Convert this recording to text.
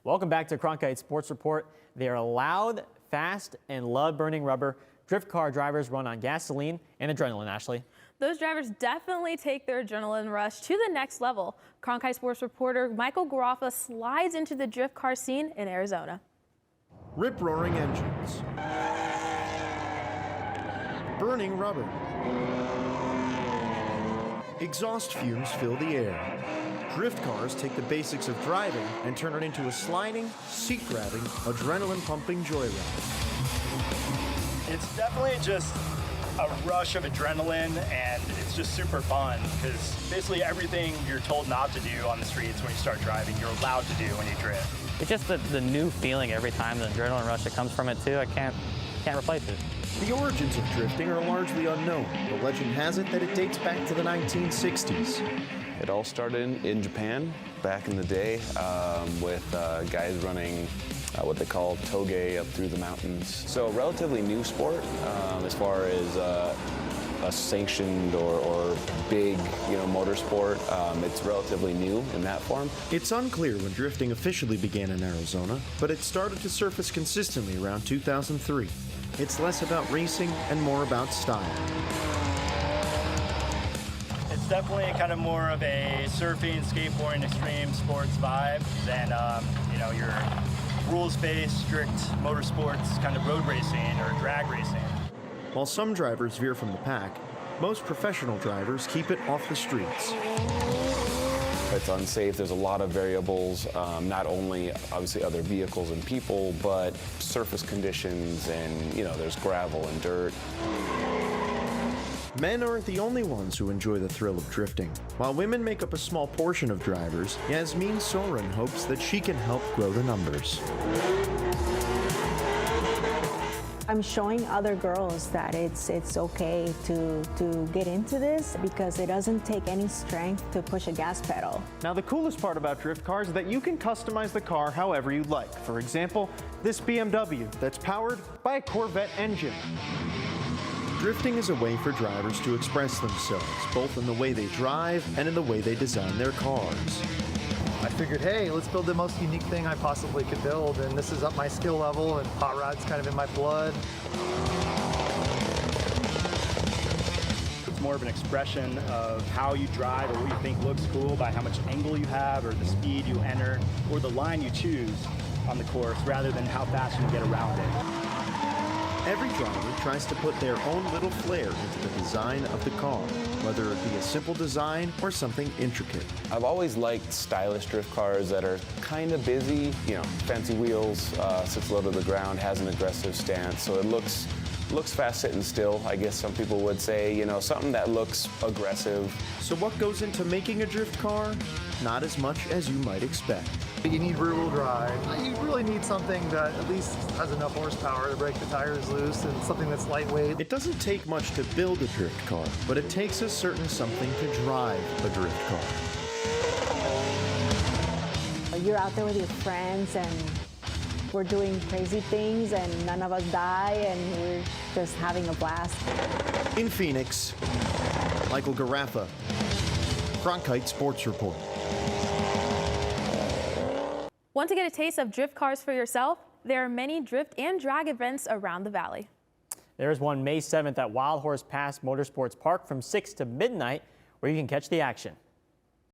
Welcome back to Cronkite Sports Report. They are loud, fast, and love burning rubber. Drift car drivers run on gasoline and adrenaline, Ashley. Those drivers definitely take their adrenaline rush to the next level. Cronkite Sports reporter Michael Garoffa slides into the drift car scene in Arizona. Rip-roaring engines, burning rubber, exhaust fumes fill the air. Drift cars take the basics of driving and turn it into a sliding, seat-grabbing, adrenaline-pumping joyride. It's definitely just a rush of adrenaline, and it's just super fun because basically everything you're told not to do on the streets when you start driving, you're allowed to do when you drift. It's just the new feeling every time, the adrenaline rush that comes from it too. I can't replace it. The origins of drifting are largely unknown, but legend has it that it dates back to the 1960s. It all started in Japan back in the day with guys running what they call toge up through the mountains. So a relatively new sport as far as a sanctioned or big, motorsport. It's relatively new in that form. It's unclear when drifting officially began in Arizona, but it started to surface consistently around 2003. It's less about racing and more about style. It's definitely kind of more of a surfing, skateboarding, extreme sports vibe than your rules-based, strict motorsports kind of road racing or drag racing. While some drivers veer from the pack, most professional drivers keep it off the streets. It's unsafe. There's a lot of variables, not only obviously other vehicles and people, but surface conditions, and there's gravel and dirt. Men aren't the only ones who enjoy the thrill of drifting. While women make up a small portion of drivers, Yasmin Soren hopes that she can help grow the numbers. I'm showing other girls that it's okay to get into this because it doesn't take any strength to push a gas pedal. Now, the coolest part about drift cars is that you can customize the car however you like. For example, this BMW that's powered by a Corvette engine. Drifting is a way for drivers to express themselves, both in the way they drive and in the way they design their cars. I figured, hey, let's build the most unique thing I possibly could build, and this is up my skill level, and hot rod's kind of in my blood. It's more of an expression of how you drive or what you think looks cool by how much angle you have or the speed you enter or the line you choose on the course rather than how fast you can get around it. Every driver tries to put their own little flair into the design of the car, whether it be a simple design or something intricate. I've always liked stylish drift cars that are kind of busy, fancy wheels, sits low to the ground, has an aggressive stance, so it looks fast sitting still, I guess some people would say, something that looks aggressive. So what goes into making a drift car? Not as much as you might expect. You need rear-wheel drive. You really need something that at least has enough horsepower to break the tires loose and something that's lightweight. It doesn't take much to build a drift car, but it takes a certain something to drive a drift car. You're out there with your friends and we're doing crazy things and none of us die and we're just having a blast. In Phoenix, Michael Garoffa, Cronkite Sports Report. Want to get a taste of drift cars for yourself? There are many drift and drag events around the valley. There's one May 7th at Wild Horse Pass Motorsports Park from 6 to midnight where you can catch the action.